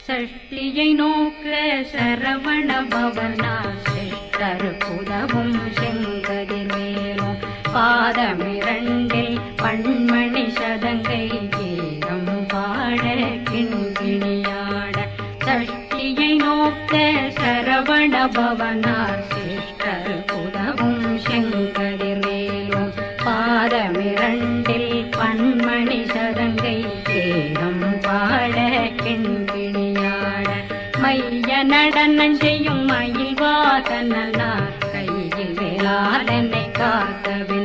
சஷ்டியை நோக்க சரவண பவனார் சிஷ்டருக்குதவும் செங்கதிர்வேலும் பாதமிரண்டில் பண்மணி சதங்கை கீதம் பாட கிண்கிணியாட சஷ்டியை நோக்க சரவண பவனார் சிஷ்டருக்குதவும் செங்கதிர்வேலும் பாதமிரண்டில் பண்மணி சதங்கை கீதம் பாட கிண்கிணியாட மைய நடனம் செய்யும் மயில் வாகனார் கையில் வேளாளனை காக்கவே